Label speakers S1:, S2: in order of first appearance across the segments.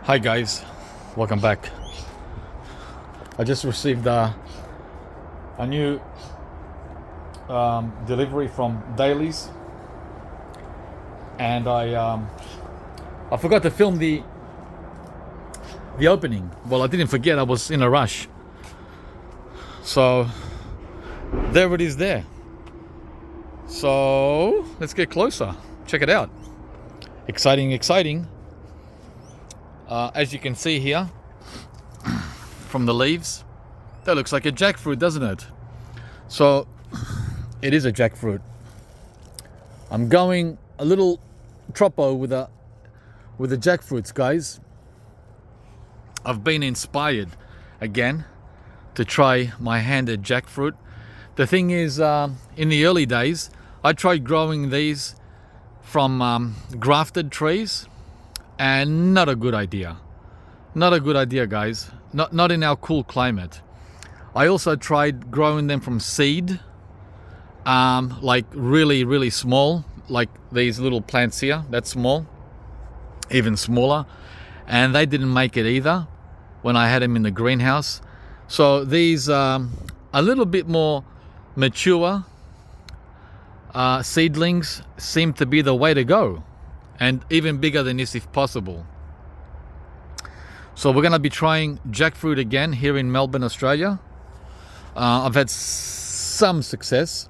S1: Hi guys, welcome back. I just received a new delivery from Dailies, and I forgot to film the opening. Well, I didn't forget, I was in a rush. So there it is there. So let's get closer. Check it out. Exciting. As you can see here, from the leaves, that looks like a jackfruit, doesn't it? So it is a jackfruit. I'm going a little troppo with the jackfruits, guys. I've been inspired again to try my hand at jackfruit. The thing is, in the early days, I tried growing these from grafted trees, and not a good idea. Not a good idea, guys. Not in our cool climate. I also tried growing them from seed, like really small, like these little plants here, that small, even smaller, and they didn't make it either when I had them in the greenhouse. So these a little bit more mature seedlings seem to be the way to go, and even bigger than this if possible. So we're going to be trying jackfruit again here in Melbourne, Australia. I've had some success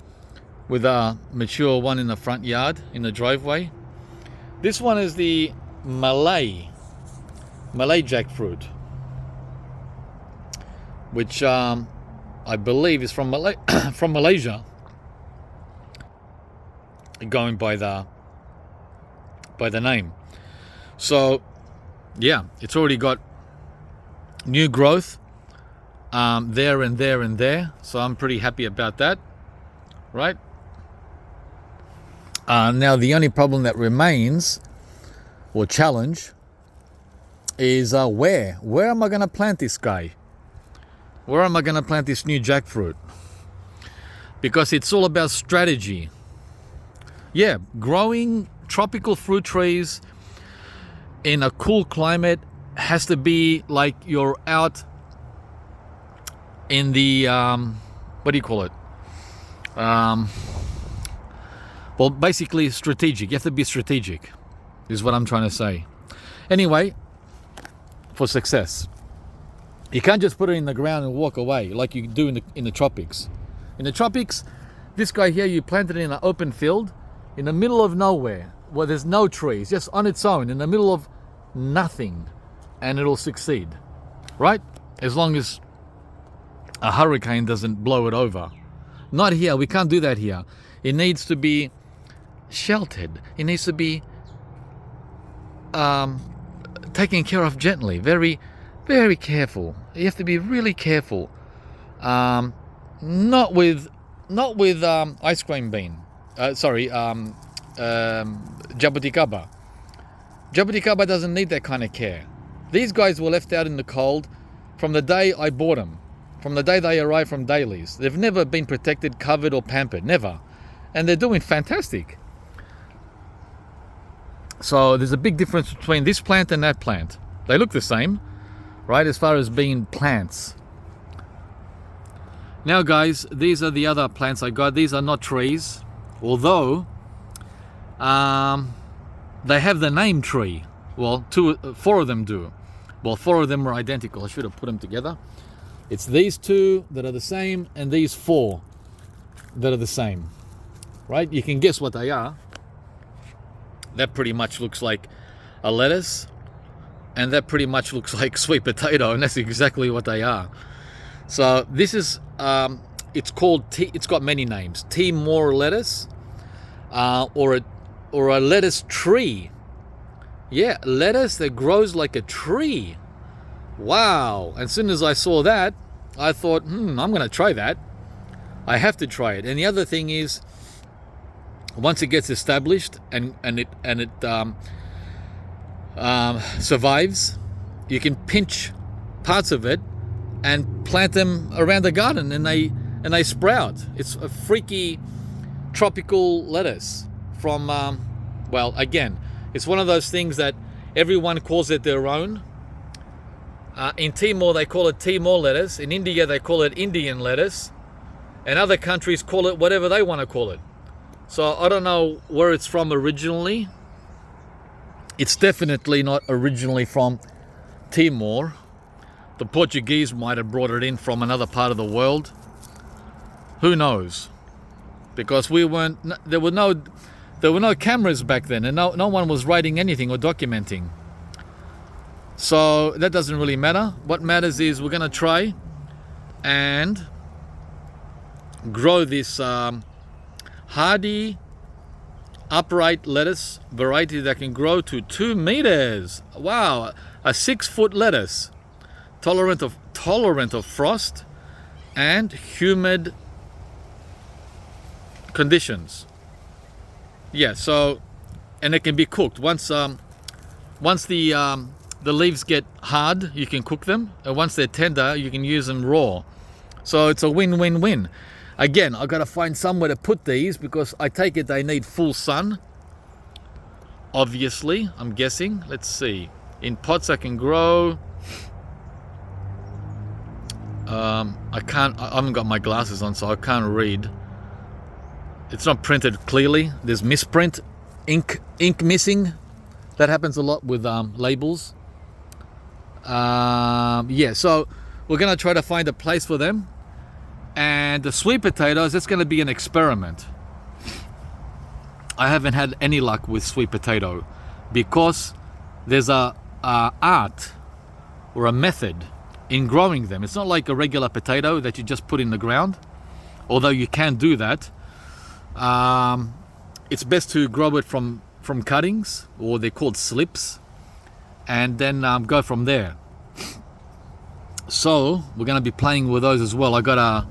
S1: with a mature one in the front yard, in the driveway. This one is the Malay jackfruit, which I believe is from Malaysia, going by the name. So yeah, it's already got new growth there and there, so I'm pretty happy about that, right? Now the only problem that remains, or challenge, is where am I going to plant this guy? Where am I going to plant this new jackfruit? Because it's all about strategy. Yeah, growing tropical fruit trees in a cool climate has to be like you're out in the what do you call it? Well, basically strategic. You have to be strategic, is what I'm trying to say. Anyway, for success, you can't just put it in the ground and walk away like you do in the tropics. In the tropics, this guy here, you planted it in an open field in the middle of nowhere, where there's no trees, just on its own, in the middle of nothing, and it'll succeed, right? As long as a hurricane doesn't blow it over. Not here, we can't do that here. It needs to be sheltered. It needs to be taken care of gently, very careful. You have to be really careful. Not with ice cream bean. Jabuticaba. Jabuticaba doesn't need that kind of care. These guys were left out in the cold from the day I bought them, from the day they arrived from Dailies. They've never been protected, covered, or pampered, never. And they're doing fantastic. So there's a big difference between this plant and that plant. They look the same, right, as far as being plants. Now guys, these are the other plants I got. These are not trees, although they have the name tree. Well, four of them do. Well, four of them are identical. I should have put them together. It's these two that are the same, and these four that are the same, right? You can guess what they are. That pretty much looks like a lettuce, and that pretty much looks like sweet potato, and that's exactly what they are. So this is, it's called, it's got many names. Timor lettuce, or a lettuce tree. Yeah, lettuce that grows like a tree. Wow. As soon as I saw that, I thought, I'm going to try that. I have to try it. And the other thing is, once it gets established and it survives, you can pinch parts of it and plant them around the garden, and they sprout. It's a freaky tropical lettuce from, well, again, it's one of those things that everyone calls it their own, In Timor, they call it Timor lettuce. In India, they call it Indian lettuce. And other countries call it whatever they want to call it. So I don't know where it's from originally. It's definitely not originally from Timor. The Portuguese might have brought it in from another part of the world. Who knows? Because there were no cameras back then, and no one was writing anything or documenting. So that doesn't really matter. What matters is we're going to try and grow this hardy upright lettuce variety that can grow to 2 meters. Wow, a 6-foot lettuce, tolerant of frost and humid conditions. Yeah, so, and it can be cooked once the leaves get hard, you can cook them, and once they're tender, you can use them raw. So it's a win-win-win. Again, I've got to find somewhere to put these because I take it they need full sun. Obviously, I'm guessing. Let's see. In pots I can grow. I haven't got my glasses on, so I can't read. It's not printed clearly. There's misprint, ink missing. That happens a lot with labels. Yeah, so we're going to try to find a place for them. And the sweet potatoes, that's going to be an experiment. I haven't had any luck with sweet potato because there's a art or a method in growing them. It's not like a regular potato that you just put in the ground, although you can do that. It's best to grow it from cuttings, or they're called slips, and then go from there. So we're going to be playing with those as well. I got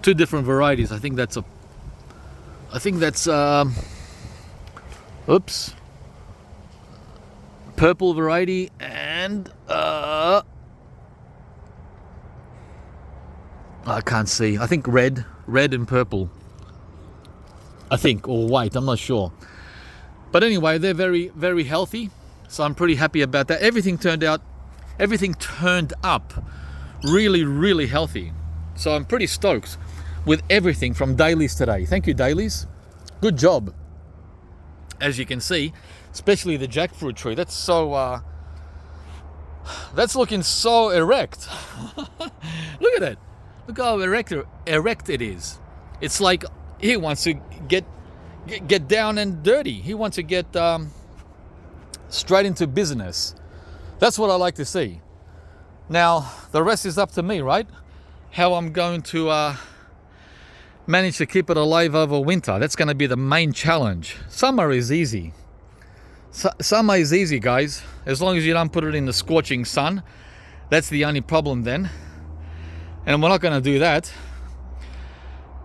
S1: 2 different varieties. I think that's purple variety and I can't see. I think red and purple. I think, or white. I'm not sure. But anyway, they're very, very healthy. So I'm pretty happy about that. Everything turned up really, really healthy. So I'm pretty stoked with everything from Dailies today. Thank you, Dailies. Good job. As you can see, especially the jackfruit tree. That's so, that's looking so erect. Look at it. Look how erect it is. It's like he wants to get down and dirty. He wants to get straight into business. That's what I like to see. Now, the rest is up to me, right? How I'm going to manage to keep it alive over winter. That's going to be the main challenge. Summer is easy. Summer is easy, guys. As long as you don't put it in the scorching sun. That's the only problem then. And we're not going to do that.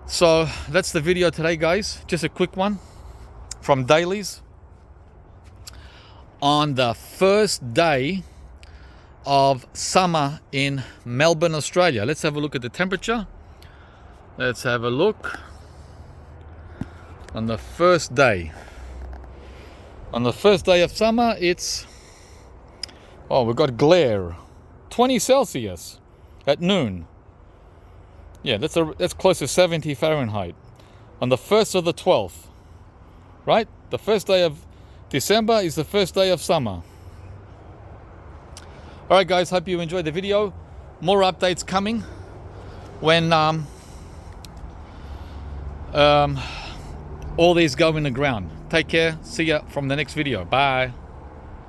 S1: So that's the video today, guys. Just a quick one from Dailies. On the first day of summer in Melbourne, Australia. Let's have a look at the temperature. Let's have a look. On the first day. On the first day of summer, it's... oh, we've got glare. 20 Celsius at noon. Yeah, that's close to 70 Fahrenheit. On the 1st of the 12th. Right? The first day of December is the first day of summer. Alright guys, hope you enjoyed the video. More updates coming when all these go in the ground. Take care. See ya from the next video. Bye.